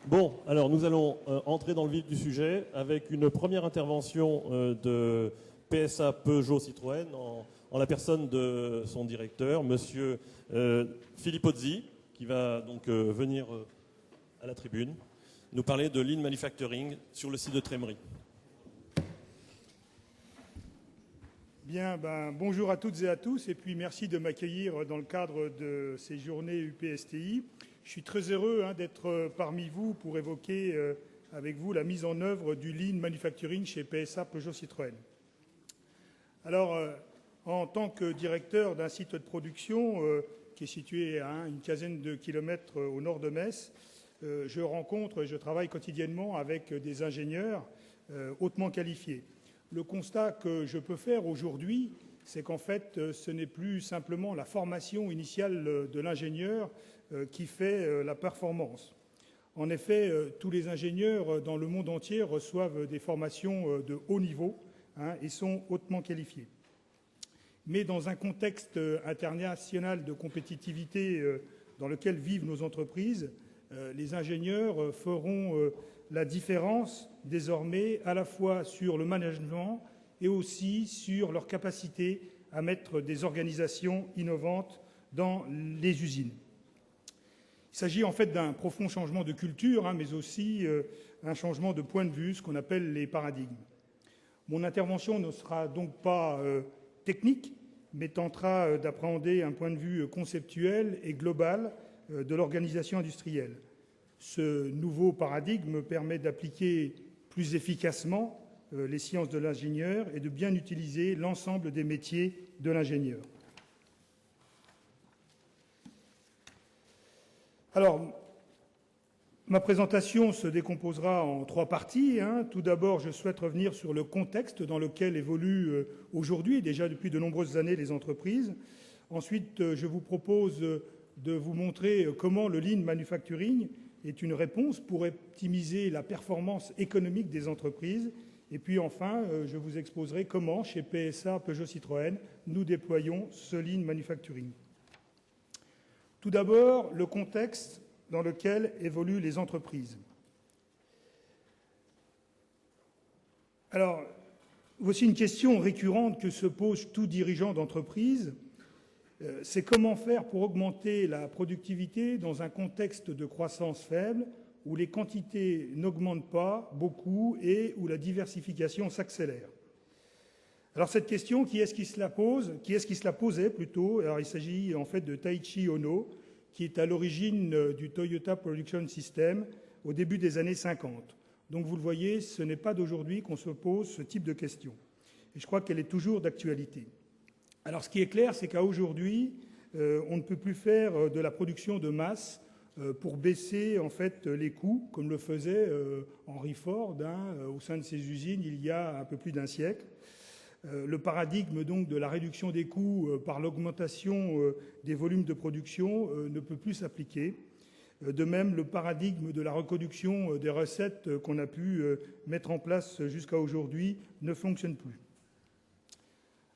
Bon, alors nous allons entrer dans le vif du sujet avec une première intervention de PSA Peugeot Citroën en la personne de son directeur, monsieur Philippe Ozzi, qui va donc venir à la tribune nous parler de Lean Manufacturing sur le site de Trémery. Bien, bonjour à toutes et à tous, et puis merci de m'accueillir dans le cadre de ces journées UPSTI. Je suis très heureux d'être parmi vous pour évoquer avec vous la mise en œuvre du Lean Manufacturing chez PSA Peugeot Citroën. Alors, en tant que directeur d'un site de production qui est situé à une quinzaine de kilomètres au nord de Metz, je rencontre et je travaille quotidiennement avec des ingénieurs hautement qualifiés. Le constat que je peux faire aujourd'hui, c'est qu'en fait, ce n'est plus simplement la formation initiale de l'ingénieur qui fait la performance. En effet, tous les ingénieurs dans le monde entier reçoivent des formations de haut niveau et sont hautement qualifiés. Mais dans un contexte international de compétitivité dans lequel vivent nos entreprises, les ingénieurs feront la différence désormais à la fois sur le management et aussi sur leur capacité à mettre des organisations innovantes dans les usines. Il s'agit en fait d'un profond changement de culture, mais aussi un changement de point de vue, ce qu'on appelle les paradigmes. Mon intervention ne sera donc pas technique, mais tentera d'appréhender un point de vue conceptuel et global de l'organisation industrielle. Ce nouveau paradigme permet d'appliquer plus efficacement les sciences de l'ingénieur et de bien utiliser l'ensemble des métiers de l'ingénieur. Alors, ma présentation se décomposera en trois parties. Tout d'abord, je souhaite revenir sur le contexte dans lequel évoluent aujourd'hui, déjà depuis de nombreuses années, les entreprises. Ensuite, je vous propose de vous montrer comment le Lean Manufacturing est une réponse pour optimiser la performance économique des entreprises. Et puis enfin, je vous exposerai comment, chez PSA Peugeot Citroën, nous déployons ce Lean Manufacturing. Tout d'abord, le contexte dans lequel évoluent les entreprises. Alors, voici une question récurrente que se pose tout dirigeant d'entreprise. C'est comment faire pour augmenter la productivité dans un contexte de croissance faible, où les quantités n'augmentent pas beaucoup et où la diversification s'accélère. Alors cette question, qui est-ce qui se la pose ? Qui est-ce qui se la posait plutôt ? Alors il s'agit en fait de Taiichi Ohno, qui est à l'origine du Toyota Production System au début des années 50. Donc vous le voyez, ce n'est pas d'aujourd'hui qu'on se pose ce type de question. Et je crois qu'elle est toujours d'actualité. Alors ce qui est clair, c'est qu'à aujourd'hui, on ne peut plus faire de la production de masse pour baisser en fait les coûts, comme le faisait Henry Ford au sein de ses usines il y a un peu plus d'un siècle. Le paradigme donc de la réduction des coûts par l'augmentation des volumes de production ne peut plus s'appliquer. De même, le paradigme de la reconduction des recettes qu'on a pu mettre en place jusqu'à aujourd'hui ne fonctionne plus.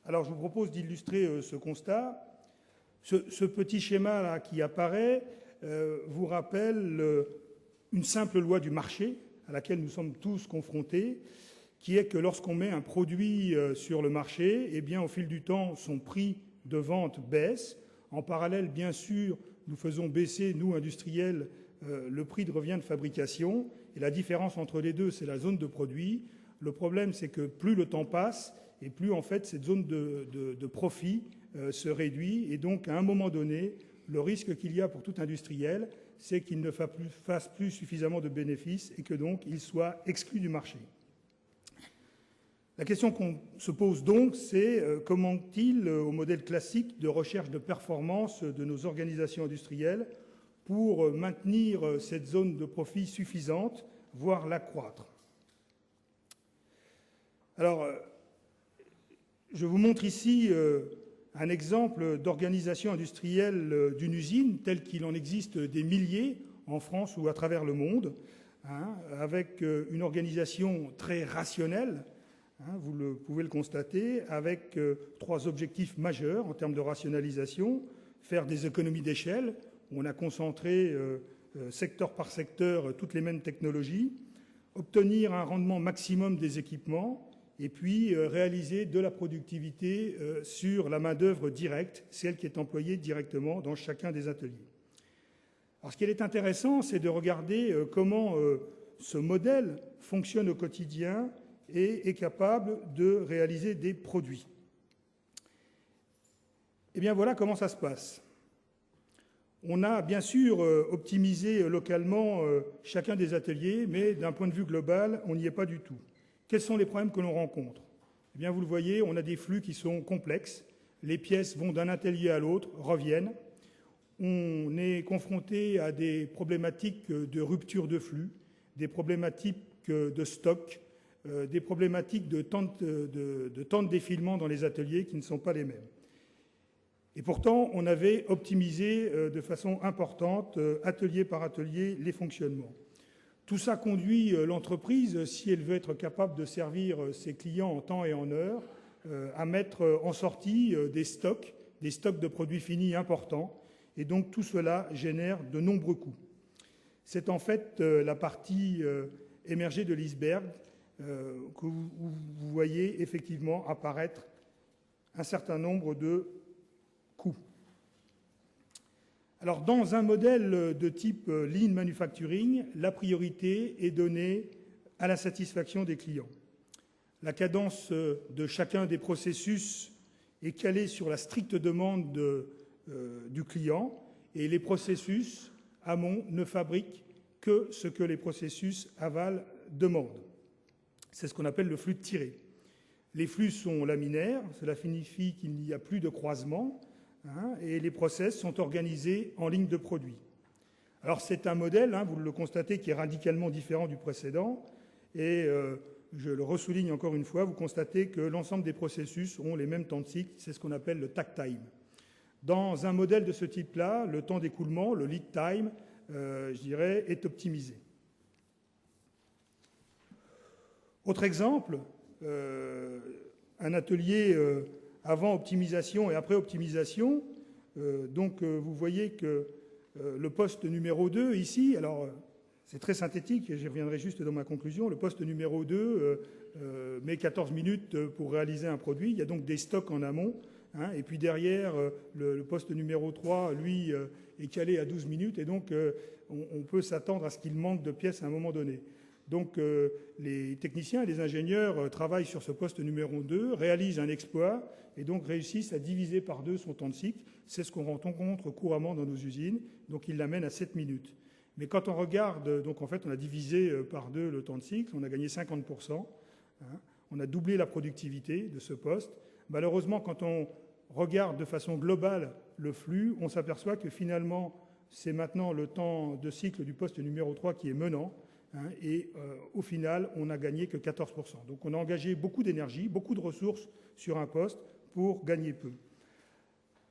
Alors je vous propose d'illustrer ce constat. Ce petit schéma-là qui apparaît vous rappelle une simple loi du marché à laquelle nous sommes tous confrontés, qui est que lorsqu'on met un produit sur le marché, eh bien, au fil du temps, son prix de vente baisse. En parallèle, bien sûr, nous faisons baisser, nous, industriels, le prix de revient de fabrication. Et la différence entre les deux, c'est la zone de produit. Le problème, c'est que plus le temps passe, et plus, en fait, cette zone de profit se réduit. Et donc, à un moment donné, le risque qu'il y a pour tout industriel, c'est qu'il ne fasse plus suffisamment de bénéfices et que donc il soit exclu du marché. La question qu'on se pose donc, c'est comment manque-t-il au modèle classique de recherche de performance de nos organisations industrielles pour maintenir cette zone de profit suffisante, voire l'accroître. Alors, je vous montre ici un exemple d'organisation industrielle d'une usine, telle qu'il en existe des milliers en France ou à travers le monde, avec une organisation très rationnelle, vous pouvez le constater, avec trois objectifs majeurs en termes de rationalisation. Faire des économies d'échelle. On a concentré secteur par secteur toutes les mêmes technologies, obtenir un rendement maximum des équipements et puis réaliser de la productivité sur la main-d'œuvre directe, celle qui est employée directement dans chacun des ateliers. Alors, ce qui est intéressant, c'est de regarder comment ce modèle fonctionne au quotidien et est capable de réaliser des produits. Eh bien, voilà comment ça se passe. On a bien sûr optimisé localement chacun des ateliers, mais d'un point de vue global, on n'y est pas du tout. Quels sont les problèmes que l'on rencontre? Eh bien, vous le voyez, on a des flux qui sont complexes. Les pièces vont d'un atelier à l'autre, reviennent. On est confronté à des problématiques de rupture de flux, des problématiques de stock, des problématiques de temps de défilement dans les ateliers qui ne sont pas les mêmes. Et pourtant, on avait optimisé de façon importante, atelier par atelier, les fonctionnements. Tout ça conduit l'entreprise, si elle veut être capable de servir ses clients en temps et en heure, à mettre en sortie des stocks de produits finis importants. Et donc tout cela génère de nombreux coûts. C'est en fait la partie émergée de l'iceberg que vous voyez effectivement apparaître un certain nombre de coûts. Alors, dans un modèle de type Lean Manufacturing, la priorité est donnée à la satisfaction des clients. La cadence de chacun des processus est calée sur la stricte demande du client, et les processus amont ne fabriquent que ce que les processus aval demandent. C'est ce qu'on appelle le flux de tirée. Les flux sont laminaires, cela signifie qu'il n'y a plus de croisement, et les process sont organisés en ligne de produit. Alors c'est un modèle, vous le constatez, qui est radicalement différent du précédent, et je le ressouligne encore une fois, vous constatez que l'ensemble des processus ont les mêmes temps de cycle, c'est ce qu'on appelle le takt time. Dans un modèle de ce type-là, le temps d'écoulement, le lead time, je dirais, est optimisé. Autre exemple, un atelier avant optimisation et après optimisation. Donc vous voyez que le poste numéro 2 ici, alors c'est très synthétique, et j'y reviendrai juste dans ma conclusion, le poste numéro 2 met 14 minutes pour réaliser un produit, il y a donc des stocks en amont. Et puis derrière, le poste numéro 3, lui, est calé à 12 minutes, et donc on peut s'attendre à ce qu'il manque de pièces à un moment donné. Donc les techniciens et les ingénieurs travaillent sur ce poste numéro 2, réalisent un exploit, et donc réussissent à diviser par 2 son temps de cycle. C'est ce qu'on rencontre couramment dans nos usines, donc ils l'amènent à 7 minutes. Mais quand on regarde, donc en fait on a divisé par 2 le temps de cycle, on a gagné 50%, on a doublé la productivité de ce poste. Malheureusement, quand on regarde de façon globale le flux, on s'aperçoit que finalement, c'est maintenant le temps de cycle du poste numéro 3 qui est menant, et au final, on n'a gagné que 14%. Donc on a engagé beaucoup d'énergie, beaucoup de ressources sur un poste pour gagner peu.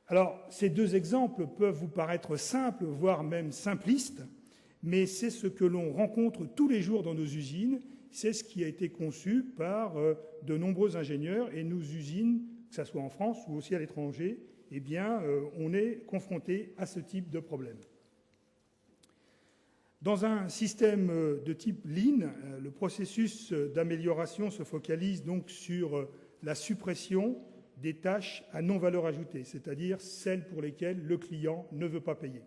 Alors, ces deux exemples peuvent vous paraître simples, voire même simplistes, mais c'est ce que l'on rencontre tous les jours dans nos usines. C'est ce qui a été conçu par de nombreux ingénieurs, et nos usines, que ce soit en France ou aussi à l'étranger, eh bien, on est confronté à ce type de problème. Dans un système de type Lean, le processus d'amélioration se focalise donc sur la suppression des tâches à non-valeur ajoutée, c'est-à-dire celles pour lesquelles le client ne veut pas payer.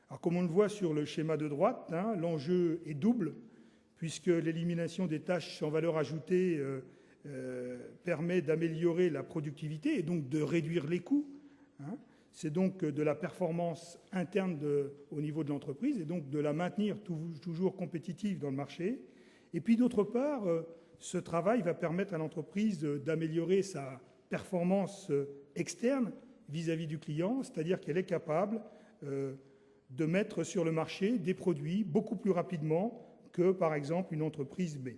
Alors, comme on le voit sur le schéma de droite, l'enjeu est double, puisque l'élimination des tâches sans valeur ajoutée permet d'améliorer la productivité et donc de réduire les coûts. C'est donc de la performance interne au niveau de l'entreprise et donc de la maintenir toujours compétitive dans le marché. Et puis d'autre part, ce travail va permettre à l'entreprise d'améliorer sa performance externe vis-à-vis du client, c'est-à-dire qu'elle est capable de mettre sur le marché des produits beaucoup plus rapidement que, par exemple, une entreprise B.